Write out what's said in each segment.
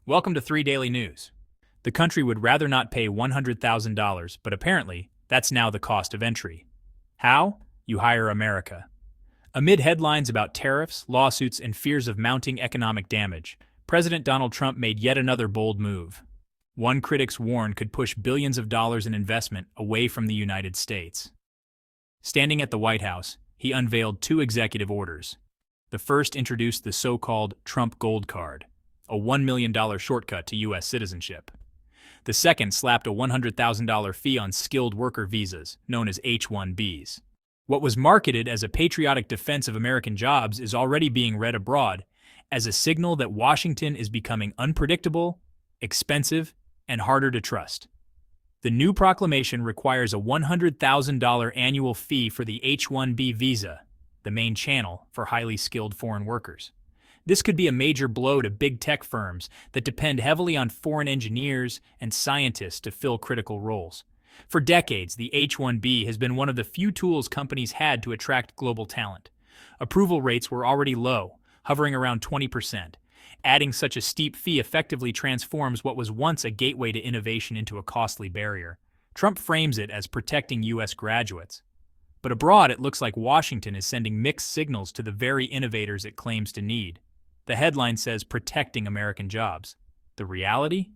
Welcome to 3 Daily News. The country would rather not pay $100,000, but apparently, that's now the cost of entry. How? You hire America. Amid headlines about tariffs, lawsuits, and fears of mounting economic damage, President Donald Trump made yet another bold move. One critics warn could push billions of dollars in investment away from the United States. Standing at the White House, he unveiled two executive orders. The first introduced the so-called Trump Gold Card, a $1 million shortcut to U.S. citizenship. The second slapped a $100,000 fee on skilled worker visas, known as H-1Bs. What was marketed as a patriotic defense of American jobs is already being read abroad as a signal that Washington is becoming unpredictable, expensive, and harder to trust. The new proclamation requires a $100,000 annual fee for the H-1B visa, the main channel for highly skilled foreign workers. This could be a major blow to big tech firms that depend heavily on foreign engineers and scientists to fill critical roles. For decades, the H-1B has been one of the few tools companies had to attract global talent. Approval rates were already low, hovering around 20%. Adding such a steep fee effectively transforms what was once a gateway to innovation into a costly barrier. Trump frames it as protecting U.S. graduates. But abroad, it looks like Washington is sending mixed signals to the very innovators it claims to need. The headline says protecting American jobs. The reality?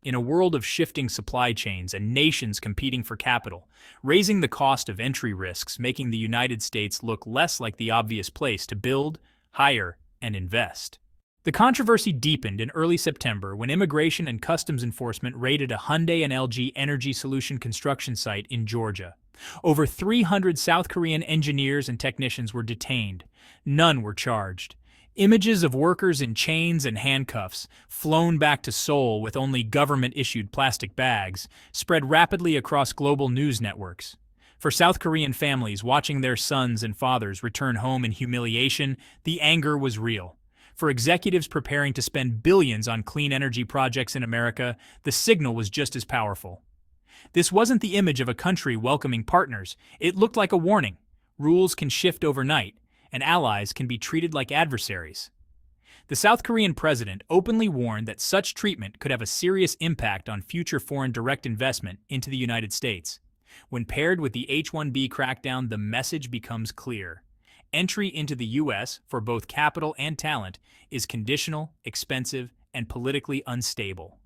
In a world of shifting supply chains and nations competing for capital, raising the cost of entry risks making the United States look less like the obvious place to build, hire, and invest. The controversy deepened in early September when Immigration and Customs Enforcement raided a Hyundai and LG energy solution construction site in Georgia. Over 300 South Korean engineers and technicians were detained. None were charged. Images of workers in chains and handcuffs, flown back to Seoul with only government-issued plastic bags, spread rapidly across global news networks. For South Korean families watching their sons and fathers return home in humiliation, the anger was real. For executives preparing to spend billions on clean energy projects in America, the signal was just as powerful. This wasn't the image of a country welcoming partners. It looked like a warning. Rules can shift overnight, and allies can be treated like adversaries. The South Korean president openly warned that such treatment could have a serious impact on future foreign direct investment into the United States. When paired with the H-1B crackdown, the message becomes clear. Entry into the U.S. for both capital and talent is conditional, expensive, and politically unstable.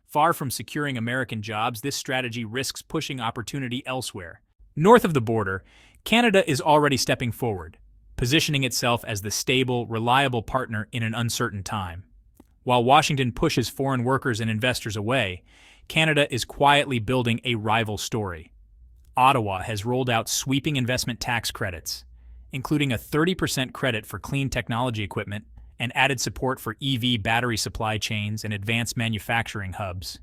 Far from securing American jobs, this strategy risks pushing opportunity elsewhere. North of the border, Canada is already stepping forward, positioning itself as the stable, reliable partner in an uncertain time. While Washington pushes foreign workers and investors away, Canada is quietly building a rival story. Ottawa has rolled out sweeping investment tax credits, including a 30% credit for clean technology equipment and added support for EV battery supply chains and advanced manufacturing hubs.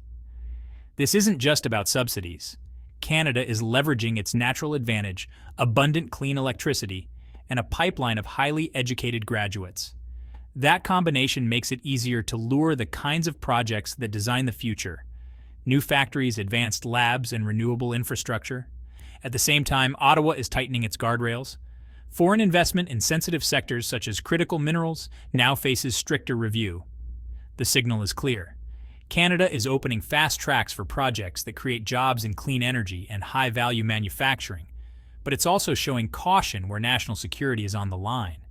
This isn't just about subsidies. Canada is leveraging its natural advantage, abundant clean electricity, and a pipeline of highly educated graduates. That combination makes it easier to lure the kinds of projects that design the future: new factories, advanced labs, and renewable infrastructure. At the same time, Ottawa is tightening its guardrails. Foreign investment in sensitive sectors such as critical minerals now faces stricter review. The signal is clear. Canada is opening fast tracks for projects that create jobs in clean energy and high-value manufacturing, but it's also showing caution where national security is on the line.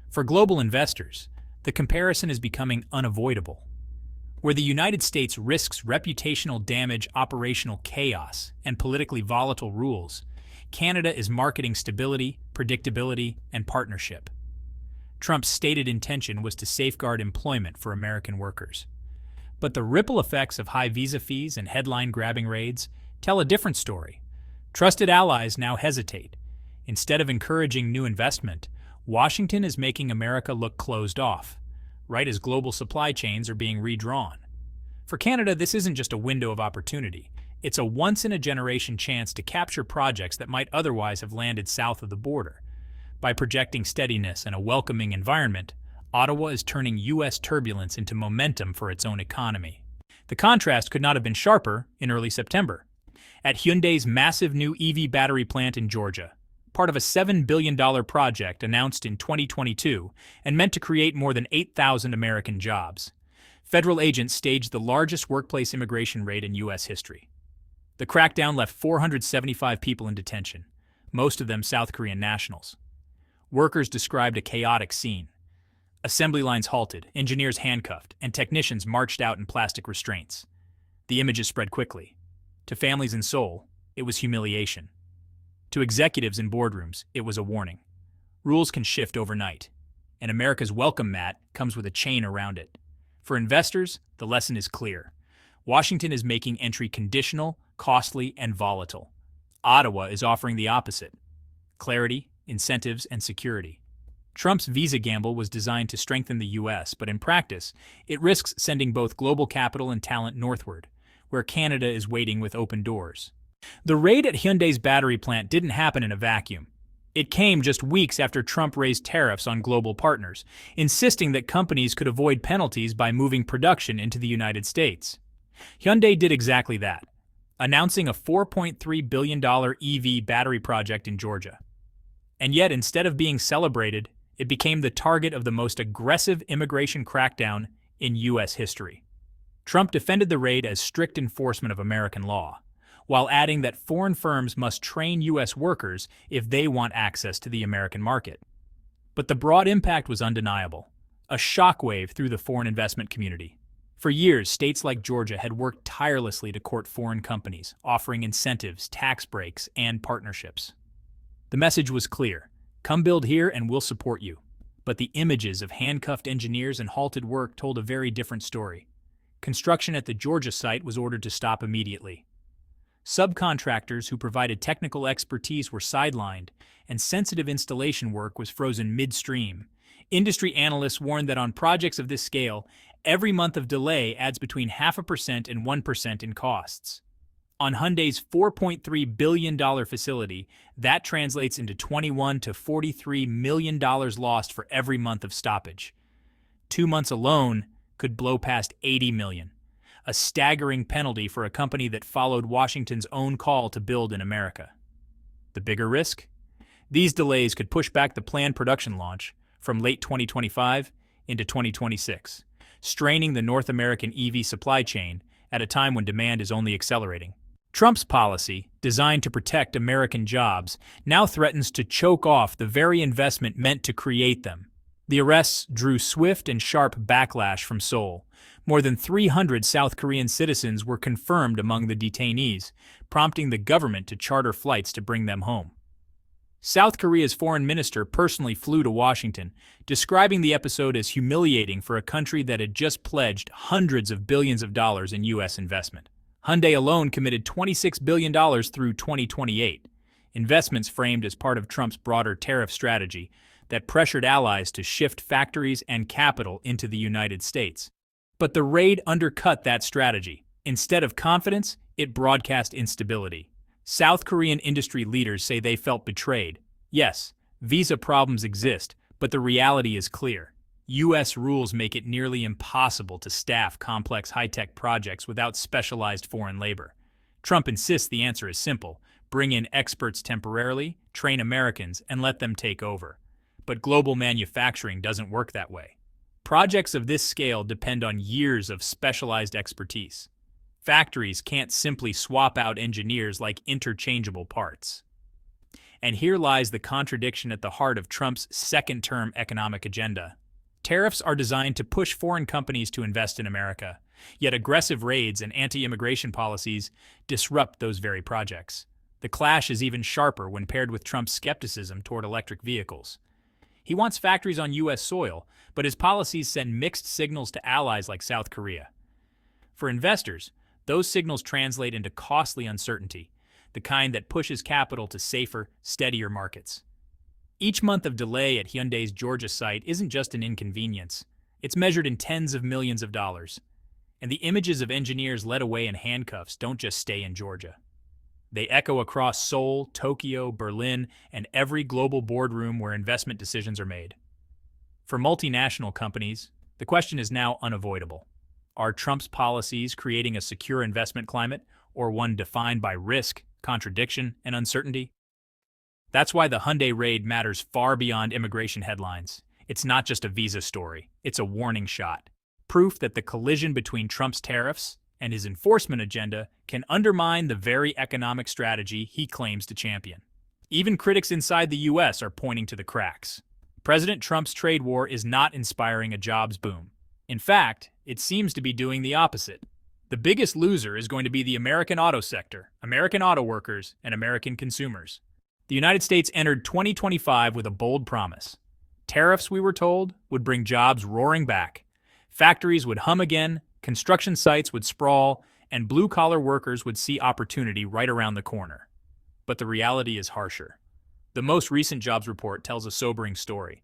For global investors, the comparison is becoming unavoidable. Where the United States risks reputational damage, operational chaos, and politically volatile rules, Canada is marketing stability, predictability, and partnership. Trump's stated intention was to safeguard employment for American workers. But the ripple effects of high visa fees and headline-grabbing raids tell a different story. Trusted allies now hesitate. Instead of encouraging new investment, Washington is making America look closed off, right as global supply chains are being redrawn. For Canada, this isn't just a window of opportunity. It's a once-in-a-generation chance to capture projects that might otherwise have landed south of the border. By projecting steadiness and a welcoming environment, Ottawa is turning U.S. turbulence into momentum for its own economy. The contrast could not have been sharper in early September. At Hyundai's massive new EV battery plant in Georgia, part of a $7 billion project announced in 2022 and meant to create more than 8,000 American jobs. Federal agents staged the largest workplace immigration raid in U.S. history. The crackdown left 475 people in detention, most of them South Korean nationals. Workers described a chaotic scene. Assembly lines halted, engineers handcuffed, and technicians marched out in plastic restraints. The images spread quickly. To families in Seoul, it was humiliation. To executives in boardrooms, it was a warning. Rules can shift overnight, and America's welcome mat comes with a chain around it. For investors, the lesson is clear. Washington is making entry conditional, costly, and volatile. Ottawa is offering the opposite: clarity, incentives, and security. Trump's visa gamble was designed to strengthen the U.S., but in practice, it risks sending both global capital and talent northward, where Canada is waiting with open doors. The raid at Hyundai's battery plant didn't happen in a vacuum. It came just weeks after Trump raised tariffs on global partners, insisting that companies could avoid penalties by moving production into the United States. Hyundai did exactly that, announcing a $4.3 billion EV battery project in Georgia. And yet, instead of being celebrated, it became the target of the most aggressive immigration crackdown in U.S. history. Trump defended the raid as strict enforcement of American law, while adding that foreign firms must train U.S. workers if they want access to the American market. But the broad impact was undeniable, a shockwave through the foreign investment community. For years, states like Georgia had worked tirelessly to court foreign companies, offering incentives, tax breaks, and partnerships. The message was clear: come build here and we'll support you. But the images of handcuffed engineers and halted work told a very different story. Construction at the Georgia site was ordered to stop immediately. Subcontractors who provided technical expertise were sidelined, and sensitive installation work was frozen midstream. Industry analysts warned that on projects of this scale, every month of delay adds between 0.5% and 1% in costs. On Hyundai's $4.3 billion facility, that translates into $21 to $43 million lost for every month of stoppage. 2 months alone could blow past $80 million, a staggering penalty for a company that followed Washington's own call to build in America. The bigger risk? These delays could push back the planned production launch from late 2025 into 2026, straining the North American EV supply chain at a time when demand is only accelerating. Trump's policy, designed to protect American jobs, now threatens to choke off the very investment meant to create them. The arrests drew swift and sharp backlash from Seoul. More than 300 South Korean citizens were confirmed among the detainees, prompting the government to charter flights to bring them home. South Korea's foreign minister personally flew to Washington, describing the episode as humiliating for a country that had just pledged hundreds of billions of dollars in U.S. investment. Hyundai alone committed $26 billion through 2028, investments framed as part of Trump's broader tariff strategy that pressured allies to shift factories and capital into the United States. But the raid undercut that strategy. Instead of confidence, it broadcast instability. South Korean industry leaders say they felt betrayed. Yes, visa problems exist, but the reality is clear. U.S. rules make it nearly impossible to staff complex high-tech projects without specialized foreign labor. Trump insists the answer is simple: bring in experts temporarily, train Americans, and let them take over. But global manufacturing doesn't work that way. Projects of this scale depend on years of specialized expertise. Factories can't simply swap out engineers like interchangeable parts. And here lies the contradiction at the heart of Trump's second-term economic agenda. Tariffs are designed to push foreign companies to invest in America, yet aggressive raids and anti-immigration policies disrupt those very projects. The clash is even sharper when paired with Trump's skepticism toward electric vehicles. He wants factories on U.S. soil, but his policies send mixed signals to allies like South Korea. For investors, those signals translate into costly uncertainty, the kind that pushes capital to safer, steadier markets. Each month of delay at Hyundai's Georgia site isn't just an inconvenience. It's measured in tens of millions of dollars. And the images of engineers led away in handcuffs don't just stay in Georgia. They echo across Seoul, Tokyo, Berlin, and every global boardroom where investment decisions are made. For multinational companies, the question is now unavoidable. Are Trump's policies creating a secure investment climate, or one defined by risk, contradiction, and uncertainty? That's why the Hyundai raid matters far beyond immigration headlines. It's not just a visa story, it's a warning shot. proof that the collision between Trump's tariffs and his enforcement agenda can undermine the very economic strategy he claims to champion. Even critics inside the U.S. are pointing to the cracks. President Trump's trade war is not inspiring a jobs boom. In fact, it seems to be doing the opposite. The biggest loser is going to be the American auto sector, American auto workers, and American consumers. The United States entered 2025 with a bold promise. Tariffs, we were told, would bring jobs roaring back. Factories would hum again, construction sites would sprawl, and blue-collar workers would see opportunity right around the corner. But the reality is harsher. The most recent jobs report tells a sobering story.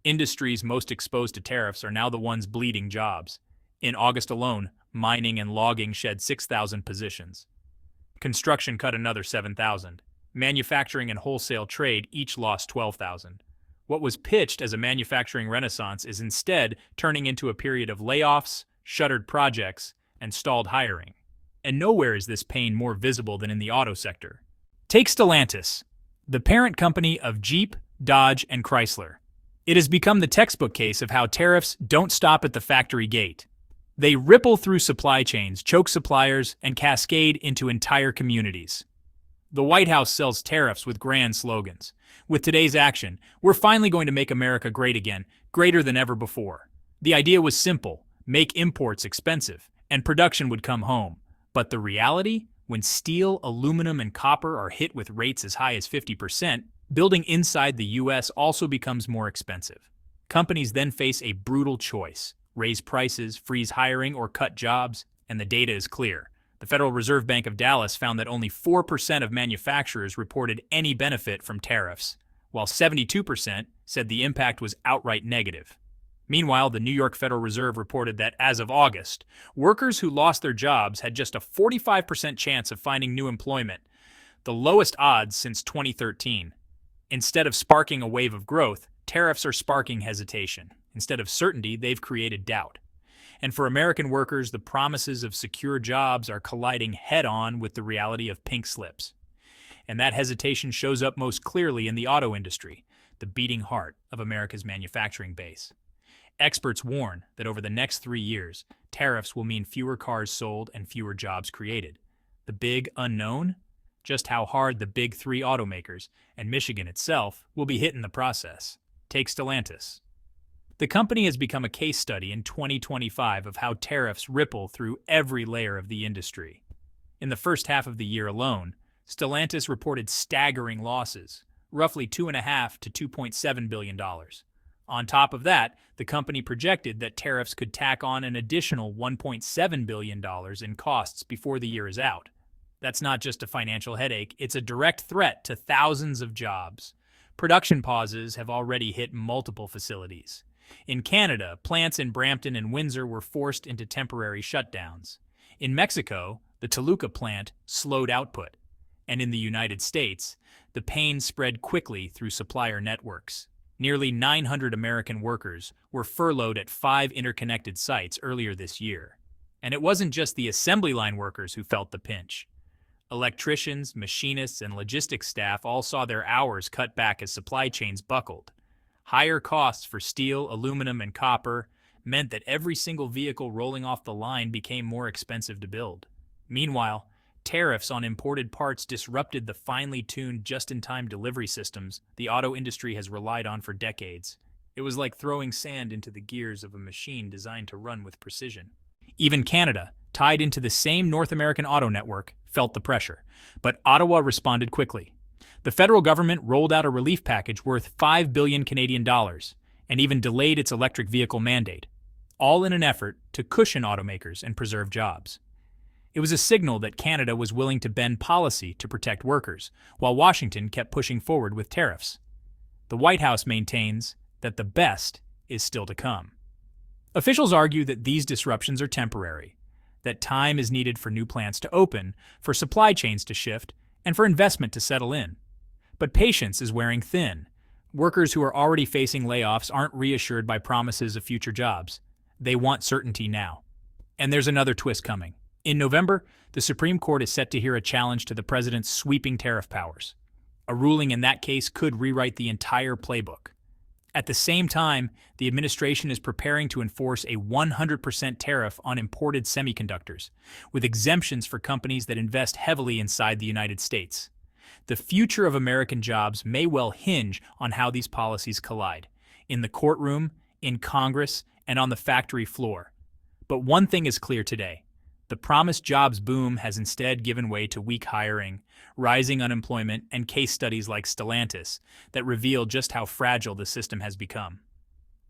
Industries most exposed to tariffs are now the ones bleeding jobs. In August alone, mining and logging shed 6,000 positions. Construction cut another 7,000. Manufacturing and wholesale trade each lost 12,000. What was pitched as a manufacturing renaissance is instead turning into a period of layoffs, shuttered projects, and stalled hiring. And nowhere is this pain more visible than in the auto sector. Take Stellantis, the parent company of Jeep, Dodge, and Chrysler. It has become the textbook case of how tariffs don't stop at the factory gate. They ripple through supply chains, choke suppliers, and cascade into entire communities. The White House sells tariffs with grand slogans. With today's action, we're finally going to make America great again, greater than ever before. The idea was simple: make imports expensive, and production would come home. But the reality? When steel, aluminum, and copper are hit with rates as high as 50%, building inside the U.S. also becomes more expensive. Companies then face a brutal choice: raise prices, freeze hiring, or cut jobs, and the data is clear. The Federal Reserve Bank of Dallas found that only 4% of manufacturers reported any benefit from tariffs, while 72% said the impact was outright negative. Meanwhile, the New York Federal Reserve reported that as of August, workers who lost their jobs had just a 45% chance of finding new employment, the lowest odds since 2013. Instead of sparking a wave of growth, tariffs are sparking hesitation. Instead of certainty, they've created doubt. And for American workers, the promises of secure jobs are colliding head-on with the reality of pink slips. And that hesitation shows up most clearly in the auto industry, the beating heart of America's manufacturing base. Experts warn that over the next 3 years, tariffs will mean fewer cars sold and fewer jobs created. The big unknown? Just how hard the big three automakers, and Michigan itself, will be hit in the process. Take Stellantis. The company has become a case study in 2025 of how tariffs ripple through every layer of the industry. In the first half of the year alone, Stellantis reported staggering losses, roughly $2.5 to $2.7 billion. On top of that, the company projected that tariffs could tack on an additional $1.7 billion in costs before the year is out. That's not just a financial headache, it's a direct threat to thousands of jobs. Production pauses have already hit multiple facilities. In Canada, plants in Brampton and Windsor were forced into temporary shutdowns. In Mexico, the Toluca plant slowed output. And in the United States, the pain spread quickly through supplier networks. Nearly 900 American workers were furloughed at 5 interconnected sites earlier this year. And it wasn't just the assembly line workers who felt the pinch. Electricians, machinists, and logistics staff all saw their hours cut back as supply chains buckled. Higher costs for steel, aluminum, and copper meant that every single vehicle rolling off the line became more expensive to build. Meanwhile, tariffs on imported parts disrupted the finely tuned just-in-time delivery systems the auto industry has relied on for decades. It was like throwing sand into the gears of a machine designed to run with precision. Even Canada, tied into the same North American auto network, felt the pressure. But Ottawa responded quickly. The federal government rolled out a relief package worth 5 billion Canadian dollars and even delayed its electric vehicle mandate, all in an effort to cushion automakers and preserve jobs. It was a signal that Canada was willing to bend policy to protect workers, while Washington kept pushing forward with tariffs. The White House maintains that the best is still to come. Officials argue that these disruptions are temporary, that time is needed for new plants to open, for supply chains to shift, and for investment to settle in. But patience is wearing thin. Workers who are already facing layoffs aren't reassured by promises of future jobs. They want certainty now. And there's another twist coming. In November, the Supreme Court is set to hear a challenge to the president's sweeping tariff powers. A ruling in that case could rewrite the entire playbook. At the same time, the administration is preparing to enforce a 100% tariff on imported semiconductors, with exemptions for companies that invest heavily inside the United States. The future of American jobs may well hinge on how these policies collide, in the courtroom, in Congress, and on the factory floor. But one thing is clear today. The promised jobs boom has instead given way to weak hiring, rising unemployment, and case studies like Stellantis that reveal just how fragile the system has become.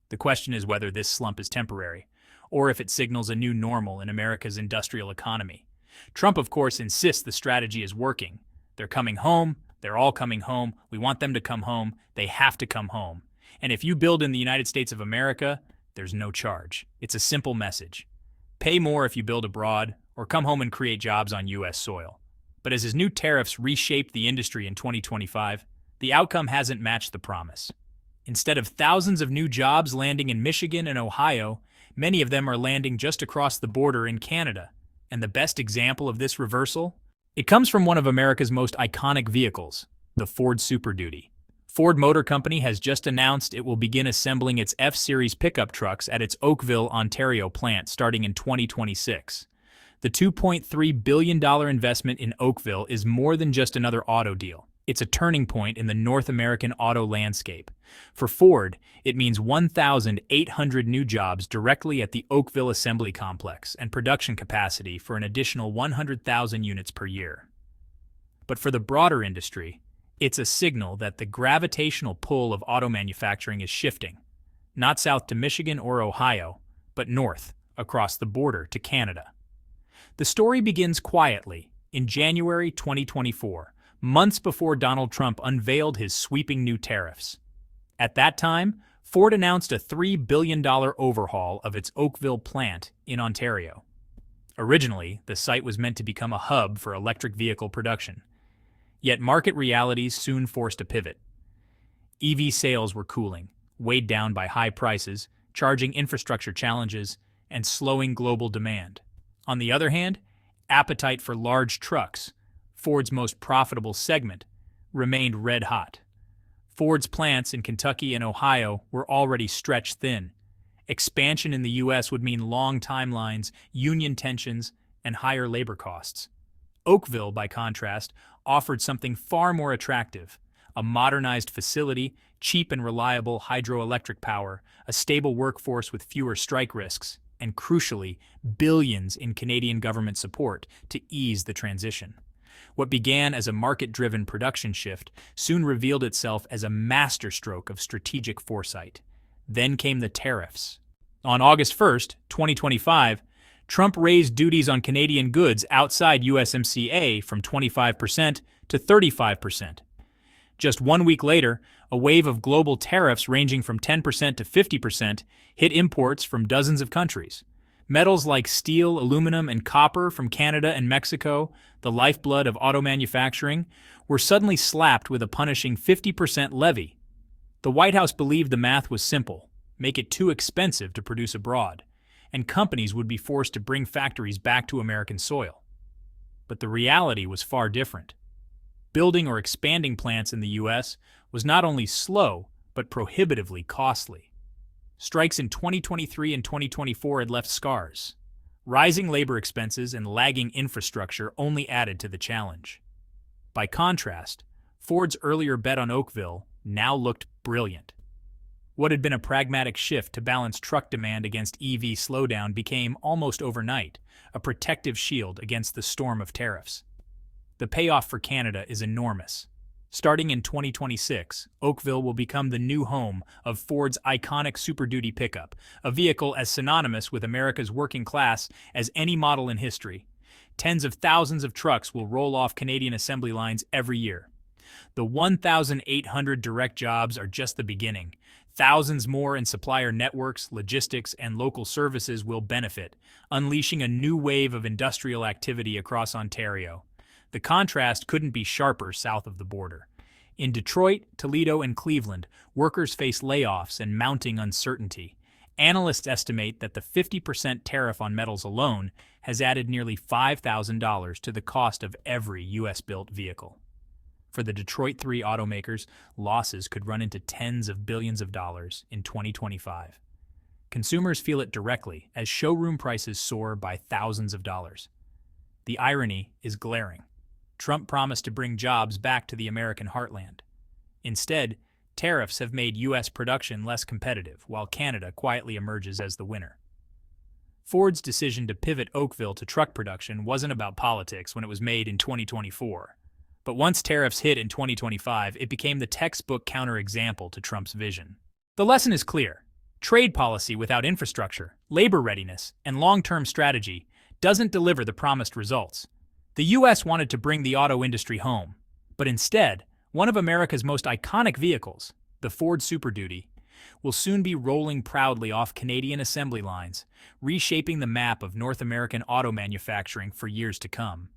The question is whether this slump is temporary, or if it signals a new normal in America's industrial economy. Trump, of course, insists the strategy is working. They're coming home, they're all coming home, we want them to come home, they have to come home. And if you build in the United States of America, there's no charge. It's a simple message. Pay more if you build abroad, or come home and create jobs on U.S. soil. But as his new tariffs reshaped the industry in 2025, the outcome hasn't matched the promise. Instead of thousands of new jobs landing in Michigan and Ohio, many of them are landing just across the border in Canada. And the best example of this reversal? It comes from one of America's most iconic vehicles, the Ford Super Duty. Ford Motor Company has just announced it will begin assembling its F-Series pickup trucks at its Oakville, Ontario plant starting in 2026. The $2.3 billion investment in Oakville is more than just another auto deal. It's a turning point in the North American auto landscape. For Ford, it means 1,800 new jobs directly at the Oakville Assembly Complex and production capacity for an additional 100,000 units per year. But for the broader industry, it's a signal that the gravitational pull of auto manufacturing is shifting, not south to Michigan or Ohio, but north, across the border to Canada. The story begins quietly in January 2024, months before Donald Trump unveiled his sweeping new tariffs. At that time, Ford announced a $3 billion overhaul of its Oakville plant in Ontario. Originally, the site was meant to become a hub for electric vehicle production. Yet market realities soon forced a pivot. EV sales were cooling, weighed down by high prices, charging infrastructure challenges, and slowing global demand. On the other hand, appetite for large trucks, Ford's most profitable segment, remained red hot. Ford's plants in Kentucky and Ohio were already stretched thin. Expansion in the U.S. would mean long timelines, union tensions, and higher labor costs. Oakville, by contrast, offered something far more attractive: a modernized facility, cheap and reliable hydroelectric power, a stable workforce with fewer strike risks, and crucially, billions in Canadian government support to ease the transition. What began as a market-driven production shift soon revealed itself as a masterstroke of strategic foresight. Then came the tariffs. On August 1st, 2025, Trump raised duties on Canadian goods outside USMCA from 25% to 35%. Just 1 week later, a wave of global tariffs ranging from 10% to 50% hit imports from dozens of countries. Metals like steel, aluminum, and copper from Canada and Mexico, the lifeblood of auto manufacturing, were suddenly slapped with a punishing 50% levy. The White House believed the math was simple: make it too expensive to produce abroad, and companies would be forced to bring factories back to American soil. But the reality was far different. Building or expanding plants in the U.S. was not only slow, but prohibitively costly. Strikes in 2023 and 2024 had left scars. Rising labor expenses and lagging infrastructure only added to the challenge. By contrast, Ford's earlier bet on Oakville now looked brilliant. What had been a pragmatic shift to balance truck demand against EV slowdown became, almost overnight, a protective shield against the storm of tariffs. The payoff for Canada is enormous. Starting in 2026, Oakville will become the new home of Ford's iconic Super Duty pickup, a vehicle as synonymous with America's working class as any model in history. Tens of thousands of trucks will roll off Canadian assembly lines every year. The 1,800 direct jobs are just the beginning. Thousands more in supplier networks, logistics, and local services will benefit, unleashing a new wave of industrial activity across Ontario. The contrast couldn't be sharper south of the border. In Detroit, Toledo, and Cleveland, workers face layoffs and mounting uncertainty. Analysts estimate that the 50% tariff on metals alone has added nearly $5,000 to the cost of every U.S.-built vehicle. For the Detroit 3 automakers, losses could run into tens of billions of dollars in 2025. Consumers feel it directly as showroom prices soar by thousands of dollars. The irony is glaring. Trump promised to bring jobs back to the American heartland. Instead, tariffs have made U.S. production less competitive, while Canada quietly emerges as the winner. Ford's decision to pivot Oakville to truck production wasn't about politics when it was made in 2024. But once tariffs hit in 2025, it became the textbook counterexample to Trump's vision. The lesson is clear. Trade policy without infrastructure, labor readiness, and long-term strategy doesn't deliver the promised results. The U.S. wanted to bring the auto industry home, but instead, one of America's most iconic vehicles, the Ford Super Duty, will soon be rolling proudly off Canadian assembly lines, reshaping the map of North American auto manufacturing for years to come.